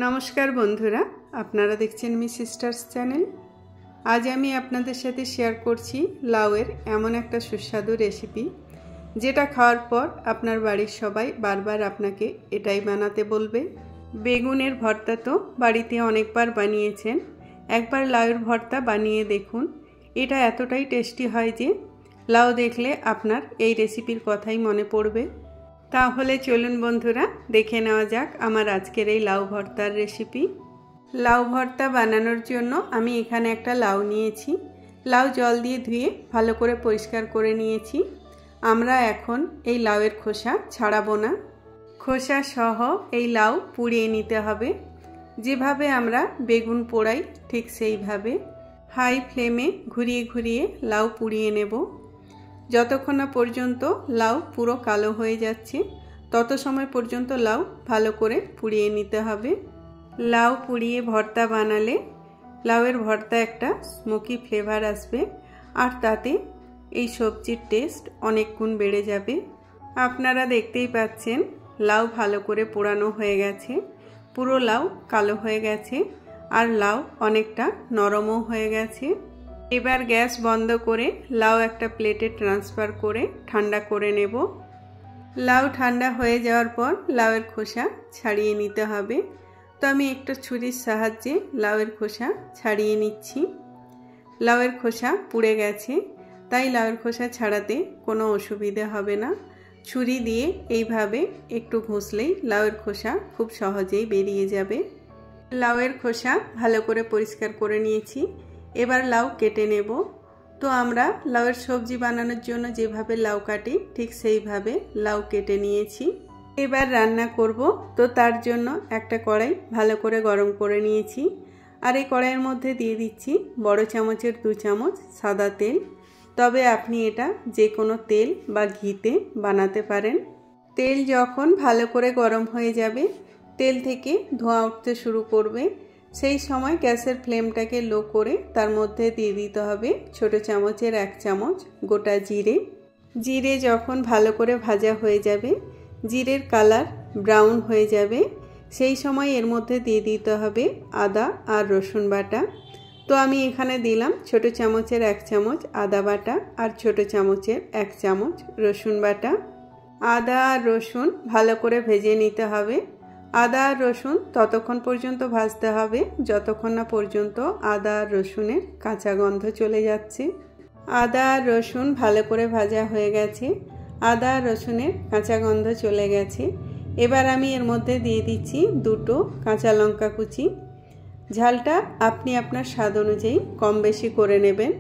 नमस्कार बंधुरा आपनारा देखছেন মি সিস্টার্স চ্যানেল। आज আমি আপনাদের সাথে শেয়ার করছি লাউয়ের এমন একটা সুস্বাদু রেসিপি যেটা খাওয়ার পর আপনার বাড়ির সবাই বারবার আপনাকে এটাই বানাতে বলবে। বেগুনের ভর্তা তো বাড়িতে অনেকবার বানিয়েছেন, একবার লাউয়ের ভর্তা বানিয়ে দেখুন। এটা এতটাই টেস্টি হয় যে লাউ দেখলে আপনার এই রেসিপির কথাই মনে পড়বে। তাহলে চলুন বন্ধুরা দেখে নেওয়া যাক আমার আজকের এই লাউ ভর্তার রেসিপি। লাউ ভর্তা বানানোর জন্য আমি এখানে একটা লাউ নিয়েছি। লাউ জল দিয়ে ধুয়ে ভালো করে পরিষ্কার করে নিয়েছি। আমরা এখন এই লাউয়ের খোসা ছাড়াবো না, খোসা সহ এই লাউ পুড়িয়ে নিতে হবে। যেভাবে আমরা বেগুন পোড়াই ঠিক সেইভাবে হাই ফ্লেমে ঘুরিয়ে ঘুরিয়ে লাউ পুড়িয়ে নেব। যতক্ষণ না পর্যন্ত লাউ পুরো কালো হয়ে যাচ্ছে তত সময় পর্যন্ত লাউ ভালো করে পুড়িয়ে নিতে হবে। লাউ পুড়িয়ে ভর্তা বানালে লাউয়ের ভর্তা একটা স্মোকি ফ্লেভার আসবে, আর তাতে এই সবজির টেস্ট অনেক গুণ বেড়ে যাবে। আপনারা দেখতেই পাচ্ছেন লাউ ভালো করে পোড়ানো হয়ে গেছে, পুরো লাউ কালো হয়ে গেছে, আর লাউ অনেকটা নরমও হয়ে গেছে। এবার গ্যাস বন্ধ করে লাউ একটা প্লেটে ট্রান্সফার করে ঠান্ডা করে নেব। লাউ ঠান্ডা হয়ে যাওয়ার পর লাউয়ের খোসা ছাড়িয়ে নিতে হবে। তো আমি একটা ছুরির সাহায্যে লাউয়ের খোসা ছাড়িয়ে নিচ্ছি। লাউয়ের খোসা পুড়ে গেছে, তাই লাউয়ের খোসা ছাড়াতে কোনো অসুবিধে হবে না। ছুরি দিয়ে এইভাবে একটু ঘষলেই লাউয়ের খোসা খুব সহজেই বেরিয়ে যাবে। লাউয়ের খোসা ভালো করে পরিষ্কার করে নিয়েছি। এবার লাউ কেটে নেব। তো আমরা লাউয়ের সবজি বানানোর জন্য যেভাবে লাউ কাটি ঠিক সেইভাবে লাউ কেটে নিয়েছি। এবার রান্না করব, তো তার জন্য একটা কড়াই ভালো করে গরম করে নিয়েছি। আর এই কড়াইয়ের মধ্যে দিয়ে দিচ্ছি বড় চামচের 2 চামচ সাদা তেল। তবে আপনি এটা যে কোনো তেল বা ঘিতে বানাতে পারেন। তেল যখন ভালো করে গরম হয়ে যাবে, তেল থেকে ধোঁয়া উঠতে শুরু করবে, সেই সময় গ্যাসের ফ্লেমটাকে লো করে তার মধ্যে দিয়ে দিতে হবে ছোট চামচের 1 চামচ গোটা জিরে। জিরে যখন ভালো করে ভাজা হয়ে যাবে, জিরের কালার ব্রাউন হয়ে যাবে, সেই সময় এর মধ্যে দিয়ে দিতে হবে আদা আর রসুন বাটা। তো আমি এখানে দিলাম ছোট চামচের 1 চামচ আদা বাটা আর ছোট চামচের 1 চামচ রসুন বাটা। আদা আর রসুন ভালো করে ভেজে নিতে হবে। আদা আর রসুন ততক্ষণ পর্যন্ত ভাজতে হবে যতক্ষণ না পর্যন্ত আদা আর রসুনের কাঁচা গন্ধ চলে যাচ্ছে। আদা আর রসুন ভালো করে ভাজা হয়ে গেছে, আদা আর রসুনের কাঁচা গন্ধ চলে গেছে। এবার আমি এর মধ্যে দিয়ে দিচ্ছি 2টো কাঁচা লঙ্কা কুচি। ঝালটা আপনি আপনার স্বাদ অনুযায়ী কম বেশি করে নেবেন।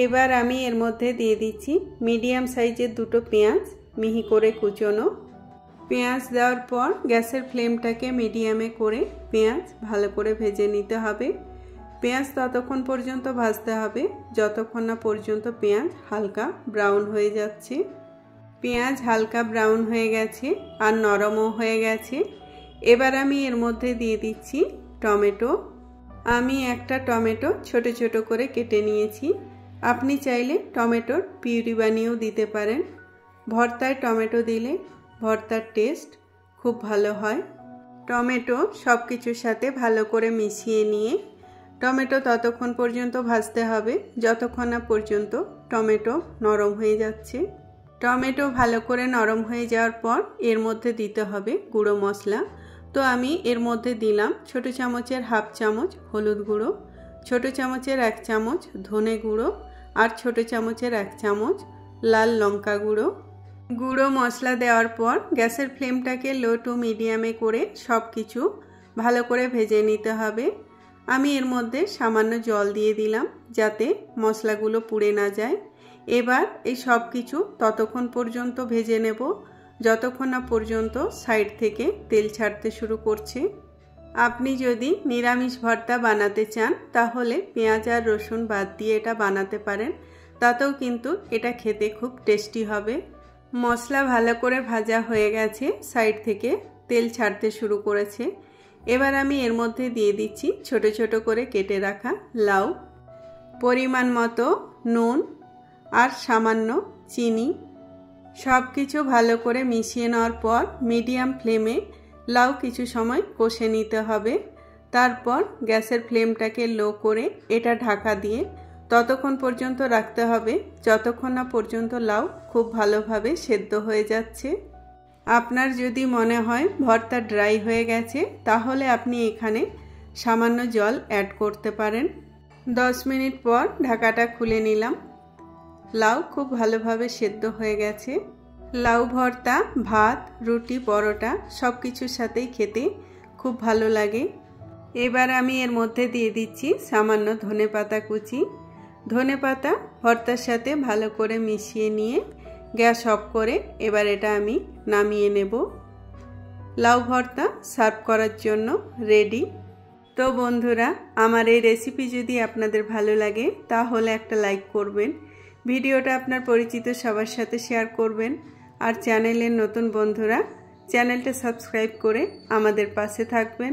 এবার আমি এর মধ্যে দিয়ে দিচ্ছি মিডিয়াম সাইজের 2টো পেঁয়াজ মিহি করে কুচোনো। পেঁয়াজ দেওয়ার পর গ্যাসের ফ্লেমটাকে মিডিয়ামে করে পেঁয়াজ ভালো করে ভেজে নিতে হবে। পেঁয়াজ ততক্ষণ পর্যন্ত ভাজতে হবে যতক্ষণ না পর্যন্ত পেঁয়াজ হালকা ব্রাউন হয়ে যাচ্ছে। পেঁয়াজ হালকা ব্রাউন হয়ে গেছে আর নরমও হয়ে গেছে। এবার আমি এর মধ্যে দিয়ে দিচ্ছি টমেটো। আমি একটা টমেটো ছোট ছোট করে কেটে নিয়েছি। আপনি চাইলে টমেটোর পিউরি বানিয়েও দিতে পারেন। ভর্তায় টমেটো দিলে ভর্তার টেস্ট খুব ভালো হয়। টমেটো সব কিছুর সাথে ভালো করে মিশিয়ে নিয়ে টমেটো ততক্ষণ পর্যন্ত ভাজতে হবে যতক্ষণ না পর্যন্ত টমেটো নরম হয়ে যাচ্ছে। টমেটো ভালো করে নরম হয়ে যাওয়ার পর এর মধ্যে দিতে হবে গুঁড়ো মশলা। তো আমি এর মধ্যে দিলাম ছোট চামচের 1/2 চামচ হলুদ গুঁড়ো, ছোট চামচের 1 চামচ ধনে গুঁড়ো আর ছোট চামচের 1 চামচ লাল লঙ্কা গুঁড়ো। গুঁড়ো মশলা দেওয়ার পর গ্যাসের ফ্লেমটাকে লো টু মিডিয়ামে করে সব কিছু ভালো করে ভেজে নিতে হবে। আমি এর মধ্যে সামান্য জল দিয়ে দিলাম যাতে মশলাগুলো পুড়ে না যায়। এবার এই সব কিছু ততক্ষণ পর্যন্ত ভেজে নেব যতক্ষণ না পর্যন্ত সাইড থেকে তেল ছাড়তে শুরু করছে। আপনি যদি নিরামিষ ভর্তা বানাতে চান তাহলে পেঁয়াজ আর রসুন বাদ দিয়ে এটা বানাতে পারেন, তাতেও কিন্তু এটা খেতে খুব টেস্টি হবে। মশলা ভালো করে ভাজা হয়ে গেছে, সাইড থেকে তেল ছাড়তে শুরু করেছে। এবার আমি এর মধ্যে দিয়ে দিচ্ছি ছোট ছোট করে কেটে রাখা লাউ, পরিমাণ মতো নুন আর সামান্য চিনি। সব কিছু ভালো করে মিশিয়ে নেওয়ার পর মিডিয়াম ফ্লেমে লাউ কিছু সময় কষে নিতে হবে। তারপর গ্যাসের ফ্লেমটাকে লো করে এটা ঢাকা দিয়ে ততক্ষণ পর্যন্ত রাখতে হবে যতক্ষণ না পর্যন্ত লাউ খুব ভালোভাবে সেদ্ধ হয়ে যাচ্ছে। আপনার যদি মনে হয় ভর্তা ড্রাই হয়ে গেছে তাহলে আপনি এখানে সামান্য জল অ্যাড করতে পারেন। 10 মিনিট পর ঢাকাটা খুলে নিলাম। লাউ খুব ভালোভাবে সেদ্ধ হয়ে গেছে। লাউ ভর্তা ভাত, রুটি, পরোটা সব কিছুর সাথেই খেতে খুব ভালো লাগে। এবার আমি এর মধ্যে দিয়ে দিচ্ছি সামান্য ধনেপাতা কুচি। ধনেপাতা ভর্তার সাথে ভালো করে মিশিয়ে নিয়ে গ্যাস অফ করে এবার এটা আমি নামিয়ে নেব। লাউ ভর্তা সার্ভ করার জন্য রেডি। তো বন্ধুরা, আমার এই রেসিপি যদি আপনাদের ভালো লাগে তাহলে একটা লাইক করবেন, ভিডিওটা আপনার পরিচিত সবার সাথে শেয়ার করবেন, আর চ্যানেলের নতুন বন্ধুরা চ্যানেলটা সাবস্ক্রাইব করে আমাদের পাশে থাকবেন।